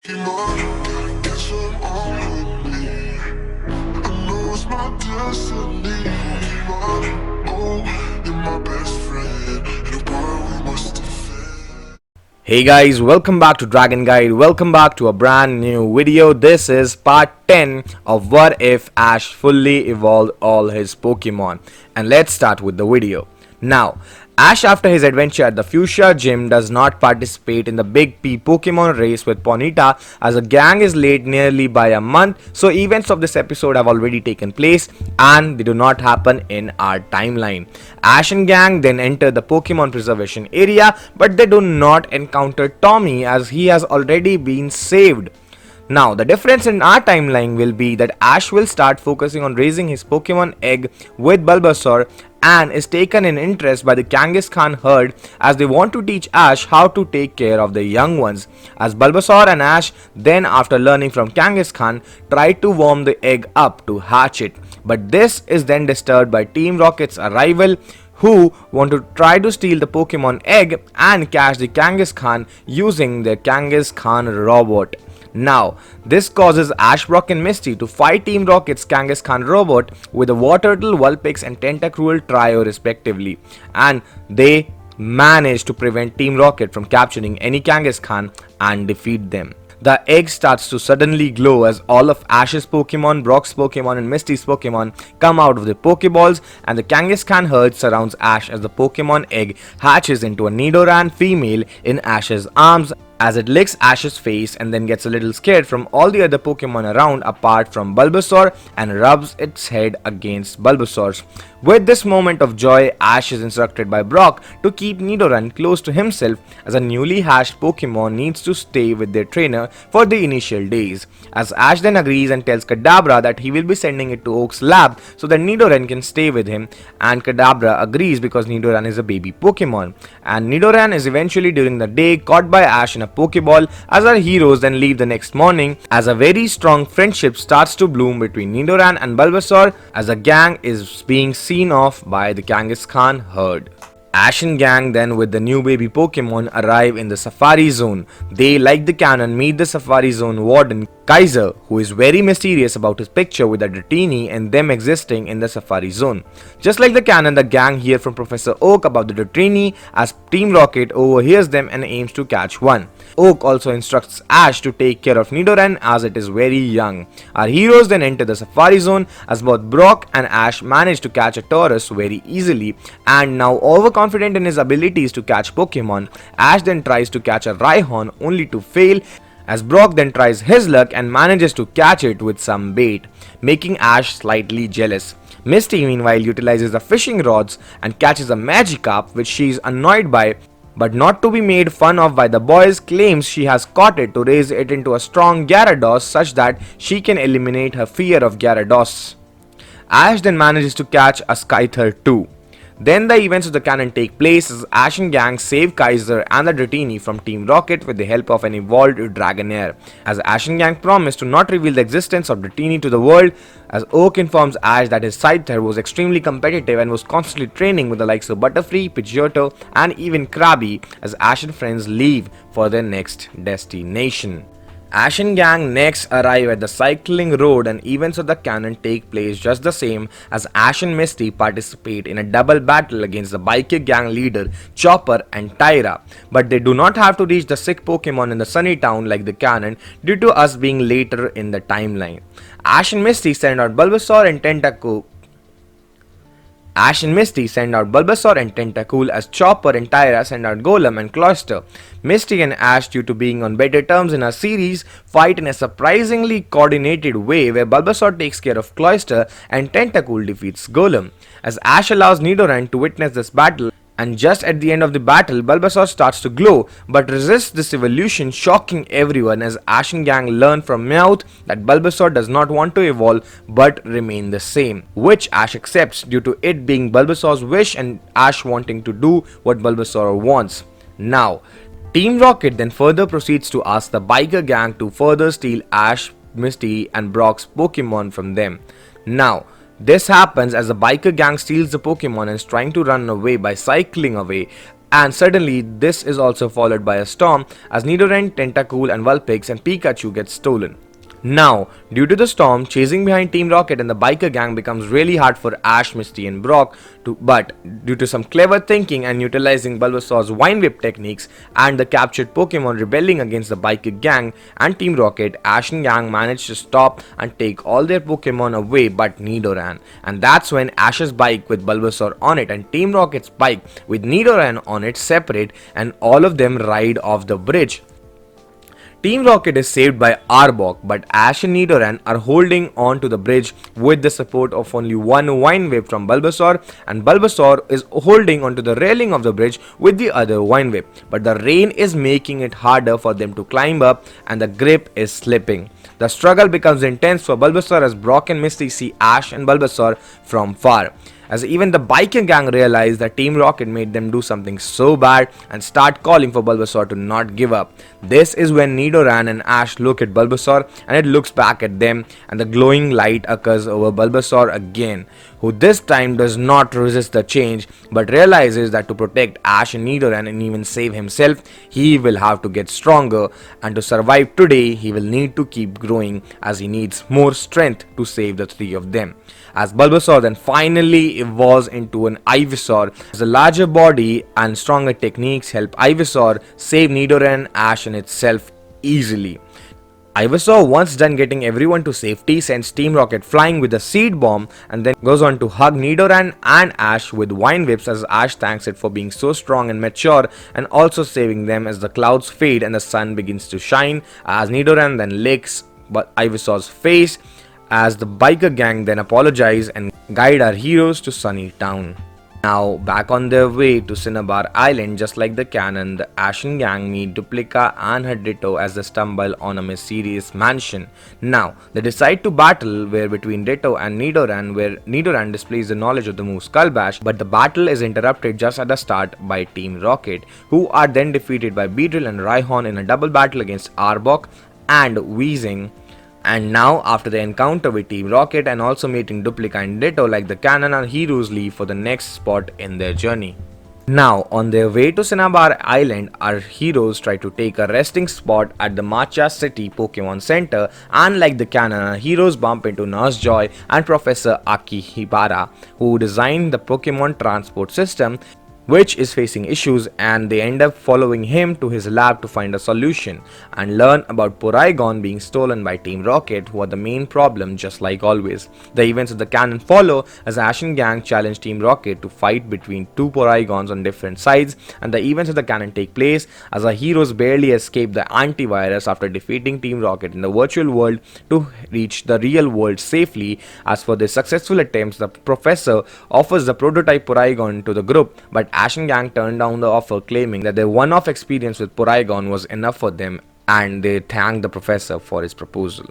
Pokemon, get some on with me. I know it's my destiny. Pokemon, oh, you're my best friend. In a world we must defend. Hey guys, welcome back to Dragon Guide. Welcome back to a brand new video. This is part 10 of What If Ash Fully Evolved All His Pokemon. And let's start with the video. Now, Ash, after his adventure at the Fuchsia Gym, does not participate in the Big P Pokemon race with Ponyta as the gang is late nearly by a month, so events of this episode have already taken place and they do not happen in our timeline. Ash and gang then enter the Pokemon preservation area, but they do not encounter Tommy as he has already been saved. Now, the difference in our timeline will be that Ash will start focusing on raising his Pokemon egg with Bulbasaur and is taken in interest by the Kangaskhan herd as they want to teach Ash how to take care of the young ones. As Bulbasaur and Ash then, after learning from Kangaskhan, try to warm the egg up to hatch it. But this is then disturbed by Team Rocket's arrival, who want to try to steal the Pokemon egg and catch the Kangaskhan using their Kangaskhan robot. Now, this causes Ash, Brock and Misty to fight Team Rocket's Kangaskhan robot with a Wartortle, Vulpix and Tentacruel trio respectively, and they manage to prevent Team Rocket from capturing any Kangaskhan and defeat them. The egg starts to suddenly glow as all of Ash's Pokemon, Brock's Pokemon and Misty's Pokemon come out of the Pokeballs, and the Kangaskhan herd surrounds Ash as the Pokemon egg hatches into a Nidoran female in Ash's arms as it licks Ash's face and then gets a little scared from all the other Pokemon around apart from Bulbasaur and rubs its head against Bulbasaur's. With this moment of joy, Ash is instructed by Brock to keep Nidoran close to himself as a newly hatched Pokemon needs to stay with their trainer for the initial days. As Ash then agrees and tells Kadabra that he will be sending it to Oak's lab so that Nidoran can stay with him, and Kadabra agrees because Nidoran is a baby Pokemon. And Nidoran is eventually during the day caught by Ash in a Pokeball as our heroes then leave the next morning as a very strong friendship starts to bloom between Nidoran and Bulbasaur as a gang is being seen off by the Kangaskhan herd. Ash and gang then with the new baby Pokemon arrive in the Safari Zone. They, like the canon, meet the Safari Zone warden Kaiser, who is very mysterious about his picture with a Dratini and them existing in the Safari Zone. Just like the canon, the gang hear from Professor Oak about the Dratini as Team Rocket overhears them and aims to catch one. Oak also instructs Ash to take care of Nidoran as it is very young. Our heroes then enter the Safari Zone as both Brock and Ash manage to catch a Taurus very easily, and now overconfident in his abilities to catch Pokemon, Ash then tries to catch a Rhyhorn only to fail as Brock then tries his luck and manages to catch it with some bait, making Ash slightly jealous. Misty meanwhile utilizes the fishing rods and catches a Magikarp which she is annoyed by, but not to be made fun of by the boys, claims she has caught it to raise it into a strong Gyarados such that she can eliminate her fear of Gyarados. Ash then manages to catch a Scyther too. Then the events of the canon take place as Ash and gang save Kaiser and the Dratini from Team Rocket with the help of an evolved Dragonair. As Ash and gang promise to not reveal the existence of Dratini to the world, as Oak informs Ash that his Scyther was extremely competitive and was constantly training with the likes of Butterfree, Pidgeotto and even Krabby as Ash and friends leave for their next destination. Ash and gang next arrive at the cycling road and events of the canon take place just the same as Ash and Misty participate in a double battle against the biker gang leader Chopper and Tyra, but they do not have to reach the sick Pokemon in the sunny town like the canon due to us being later in the timeline. Ash and Misty send out Bulbasaur and Tentacool as Chopper and Tyra send out Golem and Cloyster. Misty and Ash, due to being on better terms in our series, fight in a surprisingly coordinated way where Bulbasaur takes care of Cloyster and Tentacool defeats Golem. As Ash allows Nidoran to witness this battle, and just at the end of the battle, Bulbasaur starts to glow but resists this evolution, shocking everyone as Ash and gang learn from Meowth that Bulbasaur does not want to evolve but remain the same, which Ash accepts due to it being Bulbasaur's wish and Ash wanting to do what Bulbasaur wants. Now, Team Rocket then further proceeds to ask the biker gang to further steal Ash, Misty and Brock's Pokemon from them. Now, this happens as the biker gang steals the Pokemon and is trying to run away by cycling away, And suddenly, this is also followed by a storm as Nidoran, Tentacool, and Vulpix and Pikachu get stolen. Now, due to the storm, chasing behind Team Rocket and the biker gang becomes really hard for Ash, Misty and Brock but due to some clever thinking and utilizing Bulbasaur's Vine Whip techniques and the captured Pokemon rebelling against the biker gang and Team Rocket, Ash and gang managed to stop and take all their Pokemon away but Nidoran. And that's when Ash's bike with Bulbasaur on it and Team Rocket's bike with Nidoran on it separate and all of them ride off the bridge. Team Rocket is saved by Arbok, but Ash and Nidoran are holding on to the bridge with the support of only one Vine Whip from Bulbasaur, and Bulbasaur is holding onto the railing of the bridge with the other Vine Whip. But the rain is making it harder for them to climb up and the grip is slipping. The struggle becomes intense for Bulbasaur as Brock and Misty see Ash and Bulbasaur from far. As even the biker gang realize that Team Rocket made them do something so bad and start calling for Bulbasaur to not give up. This is when Nidoran and Ash look at Bulbasaur and it looks back at them and the glowing light occurs over Bulbasaur again, who this time does not resist the change but realizes that to protect Ash and Nidoran and even save himself, he will have to get stronger, and to survive today he will need to keep growing as he needs more strength to save the three of them. As Bulbasaur then finally evolves into an Ivysaur, as a larger body and stronger techniques help Ivysaur save Nidoran, Ash and itself easily. Ivysaur, once done getting everyone to safety, sends Team Rocket flying with a seed bomb and then goes on to hug Nidoran and Ash with Vine Whips as Ash thanks it for being so strong and mature and also saving them as the clouds fade and the sun begins to shine, as Nidoran then licks Ivysaur's face as the biker gang then apologize and guide our heroes to Sunny Town. Now, back on their way to Cinnabar Island, just like the canon, the Ashen gang meet Duplica and her Ditto as they stumble on a mysterious mansion. Now, they decide to battle where between Ditto and Nidoran, where Nidoran displays the knowledge of the move Skull Bash, but the battle is interrupted just at the start by Team Rocket, who are then defeated by Beedrill and Rhyhorn in a double battle against Arbok and Weezing. And now, after the encounter with Team Rocket and also meeting Duplica and Ditto like the canon, our heroes leave for the next spot in their journey. Now, on their way to Cinnabar Island, our heroes try to take a resting spot at the Matcha City Pokemon Center, and like the canon, our heroes bump into Nurse Joy and Professor Akihibara, who designed the Pokemon transport system, which is facing issues, and they end up following him to his lab to find a solution and learn about Porygon being stolen by Team Rocket, who are the main problem just like always. The events of the canon follow as Ashen gang challenge Team Rocket to fight between two Porygons on different sides, and the events of the canon take place as our heroes barely escape the antivirus after defeating Team Rocket in the virtual world to reach the real world safely. As for their successful attempts, the professor offers the prototype Porygon to the group, but Ashen gang turned down the offer, claiming that their one-off experience with Porygon was enough for them, and they thanked the professor for his proposal.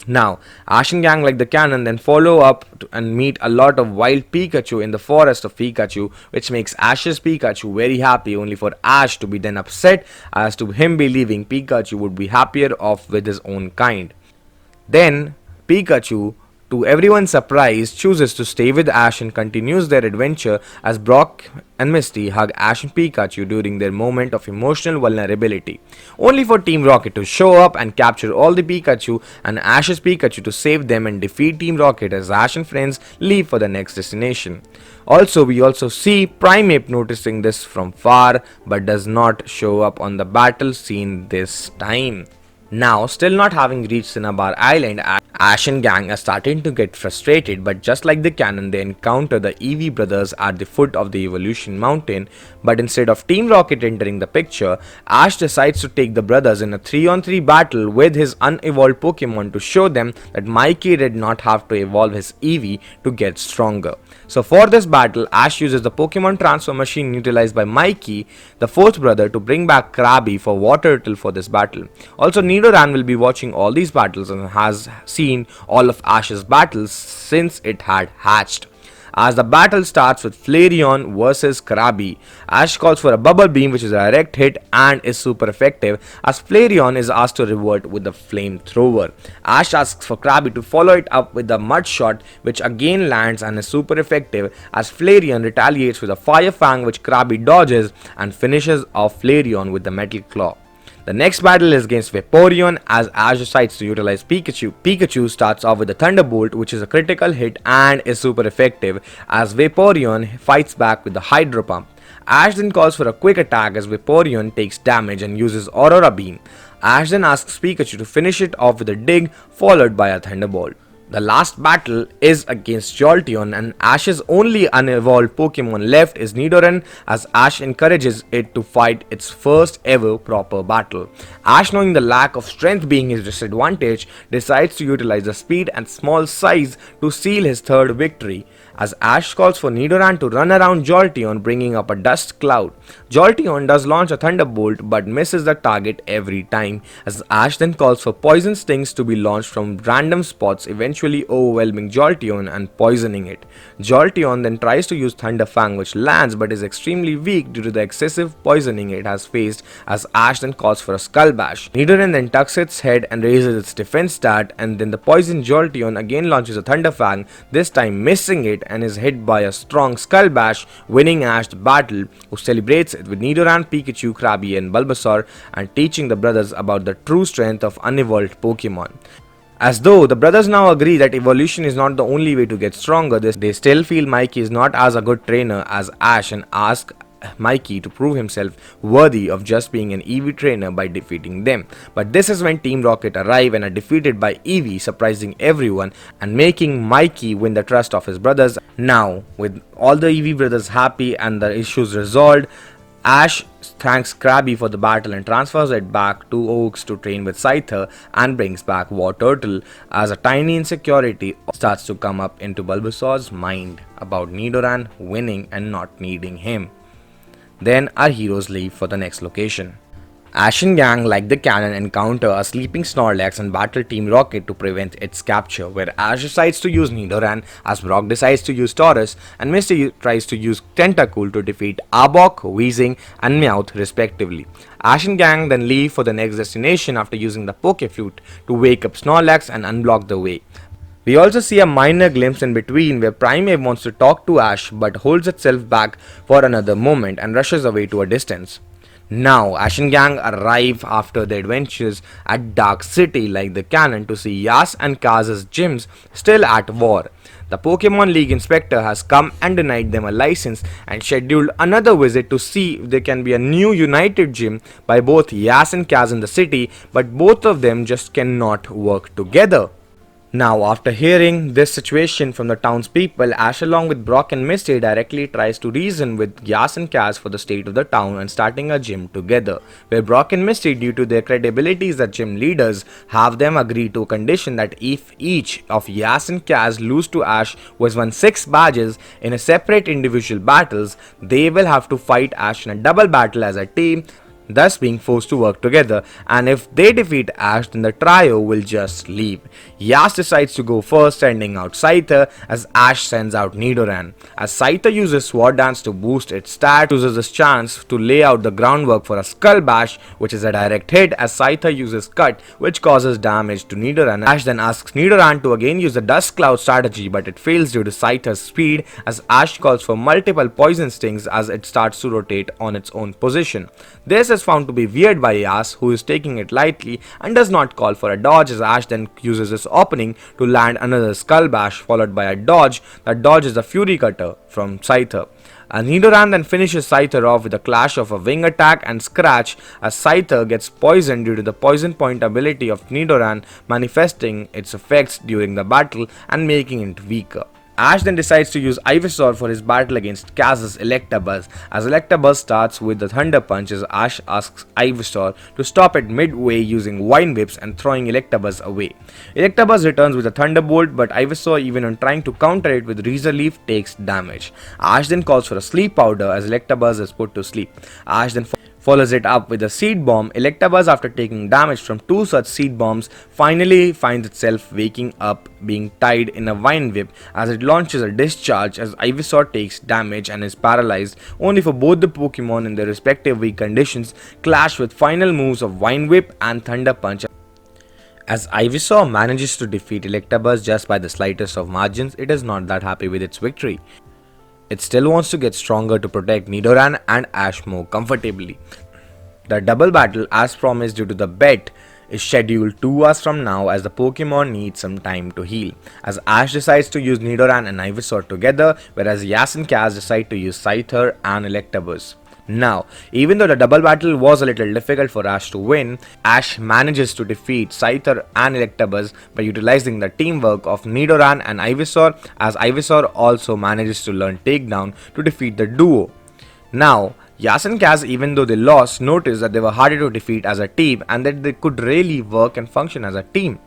Now, Ashen gang like the canon then follow up and meet a lot of wild Pikachu in the forest of Pikachu, which makes Ash's Pikachu very happy, only for Ash to be then upset as to him believing Pikachu would be happier off with his own kind. Then, Pikachu, to everyone's surprise, chooses to stay with Ash and continues their adventure as Brock and Misty hug Ash and Pikachu during their moment of emotional vulnerability, only for Team Rocket to show up and capture all the Pikachu and Ash's Pikachu to save them and defeat Team Rocket as Ash and friends leave for the next destination. Also, we also see Primeape noticing this from far but does not show up on the battle scene this time. Now, still not having reached Cinnabar Island, Ash and gang are starting to get frustrated, but just like the canon, they encounter the Evee brothers at the foot of the Evolution Mountain, but instead of Team Rocket entering the picture, Ash decides to take the brothers in a 3-on-3 battle with his unevolved Pokemon to show them that Mikey did not have to evolve his Evee to get stronger. So for this battle, Ash uses the Pokemon transfer machine utilized by Mikey, the fourth brother, to bring back Krabby for Water Turtle for this battle. Also, Nidoran will be watching all these battles and has seen all of Ash's battles since it had hatched. as the battle starts with Flareon versus Krabby. Ash calls for a Bubble Beam, which is a direct hit and is super effective, as Flareon is asked to revert with the Flamethrower. Ash asks for Krabby to follow it up with the Mud Shot, which again lands and is super effective, as Flareon retaliates with a Fire Fang, which Krabby dodges and finishes off Flareon with the Metal Claw. The next battle is against Vaporeon, as Ash decides to utilize Pikachu. Pikachu starts off with a Thunderbolt, which is a critical hit and is super effective, as Vaporeon fights back with the Hydro Pump. Ash then calls for a quick attack as Vaporeon takes damage and uses Aurora Beam. Ash then asks Pikachu to finish it off with a Dig, followed by a Thunderbolt. The last battle is against Jolteon, and Ash's only unevolved Pokemon left is Nidoran, as Ash encourages it to fight its first ever proper battle. Ash, knowing the lack of strength being his disadvantage, decides to utilize the speed and small size to seal his third victory, as Ash calls for Nidoran to run around Jolteon, bringing up a dust cloud. Jolteon does launch a Thunderbolt but misses the target every time, as Ash then calls for Poison Stings to be launched from random spots, eventually overwhelming Jolteon and poisoning it. Jolteon then tries to use Thunder Fang, which lands but is extremely weak due to the excessive poisoning it has faced, as Ash then calls for a Skull Bash. Nidoran then tucks its head and raises its defense stat, and then the poisoned Jolteon again launches a Thunder Fang, this time missing it, and is hit by a strong Skull Bash, winning Ash the battle, who celebrates it with Nidoran, Pikachu, Krabby and Bulbasaur, and teaching the brothers about the true strength of unevolved Pokemon. As though the brothers now agree that evolution is not the only way to get stronger, they still feel Mikey is not as a good trainer as Ash and ask Mikey to prove himself worthy of just being an Evee trainer by defeating them. But this is when Team Rocket arrive and are defeated by Evee, surprising everyone and making Mikey win the trust of his brothers. Now, with all the Evee brothers happy and the issues resolved, Ash thanks Krabby for the battle and transfers it back to Oaks to train with Scyther, and brings back War Turtle, as a tiny insecurity starts to come up into Bulbasaur's mind about Nidoran winning and not needing him. Then our heroes leave for the next location. Ash and gang, like the canon, encounter a sleeping Snorlax and battle Team Rocket to prevent its capture, where Ash decides to use Nidoran, as Brock decides to use Taurus, and Misty tries to use Tentacool to defeat Arbok, Weezing and Meowth respectively. Ash and gang then leave for the next destination after using the Poke Flute to wake up Snorlax and unblock the way. We also see a minor glimpse in between where Primeape wants to talk to Ash but holds itself back for another moment and rushes away to a distance. Now, Ash and gang arrive after their adventures at Dark City, like the canon, to see Yas and Kaz's gyms still at war. The Pokemon League inspector has come and denied them a license and scheduled another visit to see if there can be a new united gym by both Yas and Kaz in the city, but both of them just cannot work together. Now, after hearing this situation from the townspeople, Ash along with Brock and Misty directly tries to reason with Yas and Kaz for the state of the town and starting a gym together, where Brock and Misty, due to their credibility as gym leaders, have them agree to a condition that if each of Yas and Kaz lose to Ash, who has won 6 badges in a separate individual battles, they will have to fight Ash in a double battle as a team, thus being forced to work together, and if they defeat Ash, then the trio will just leave. Yas decides to go first, sending out Scyther, as Ash sends out Nidoran. As Scyther uses Sword Dance to boost its stats, uses this chance to lay out the groundwork for a Skull Bash, which is a direct hit, as Scyther uses Cut, which causes damage to Nidoran. Ash then asks Nidoran to again use the Dust Cloud strategy, but it fails due to Scyther's speed, as Ash calls for multiple Poison Stings as it starts to rotate on its own position. This is found to be weird by Yas, who is taking it lightly and does not call for a dodge, as Ash then uses this opening to land another Skull Bash followed by a dodge that dodges a Fury Cutter from Scyther. Nidoran then finishes Scyther off with a clash of a Wing Attack and Scratch, as Scyther gets poisoned due to the Poison Point ability of Nidoran manifesting its effects during the battle and making it weaker. Ash then decides to use Ivysaur for his battle against Kaz's Electabuzz, as Electabuzz starts with the Thunder Punch, as Ash asks Ivysaur to stop it midway using Vine Whips and throwing Electabuzz away. Electabuzz returns with a Thunderbolt, but Ivysaur, even on trying to counter it with Razor Leaf, takes damage. Ash then calls for a Sleep Powder as Electabuzz is put to sleep. Ash then follows it up with a seed bomb. Electabuzz, after taking damage from two such seed bombs, finally finds itself waking up, being tied in a vine whip as it launches a discharge as Ivysaur takes damage and is paralyzed, only for both the Pokemon in their respective weak conditions clash with final moves of Vine Whip and Thunder Punch. As Ivysaur manages to defeat Electabuzz just by the slightest of margins, it is not that happy with its victory. It still wants to get stronger to protect Nidoran and Ash more comfortably. The double battle, as promised due to the bet, is scheduled 2 hours from now as the Pokemon need some time to heal. As Ash decides to use Nidoran and Ivysaur together, whereas Yas and Kaz decide to use Scyther and Electabuzz. Now, even though the double battle was a little difficult for Ash to win, Ash manages to defeat Scyther and Electabuzz by utilizing the teamwork of Nidoran and Ivysaur, as Ivysaur also manages to learn Takedown to defeat the duo. Now, Yas and Kaz, even though they lost, noticed that they were harder to defeat as a team and that they could really work and function as a team.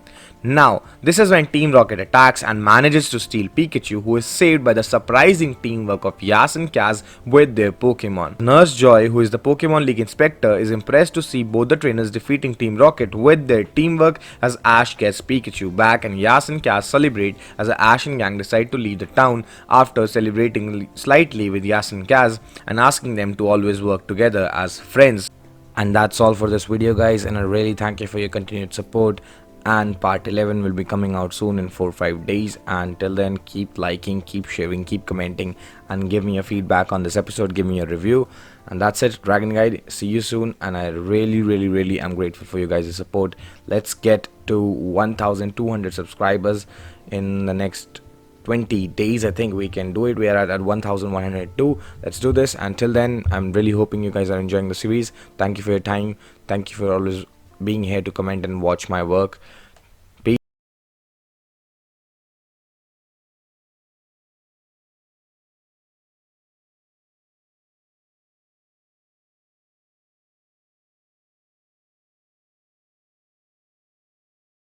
Now, this is when Team Rocket attacks and manages to steal Pikachu, who is saved by the surprising teamwork of Yas and Kaz with their Pokemon. Nurse Joy, who is the Pokemon League Inspector, is impressed to see both the trainers defeating Team Rocket with their teamwork as Ash gets Pikachu back and Yas and Kaz celebrate as the Ash and gang decide to leave the town after celebrating slightly with Yas and Kaz and asking them to always work together as friends. And that's all for this video, guys, and I really thank you for your continued support. And part 11 will be coming out soon in 4-5 days, and till then, keep liking, keep sharing, keep commenting, and give me your feedback on this episode, give me a review. And that's it, Dragon Guide, see you soon, and I really am grateful for you guys' support. Let's get to 1200 subscribers in the next 20 days. I think we can do it. We are at 1102. Let's do this. Until then, I'm really hoping you guys are enjoying the series. Thank you for your time. Thank you for always being here to comment and watch my work.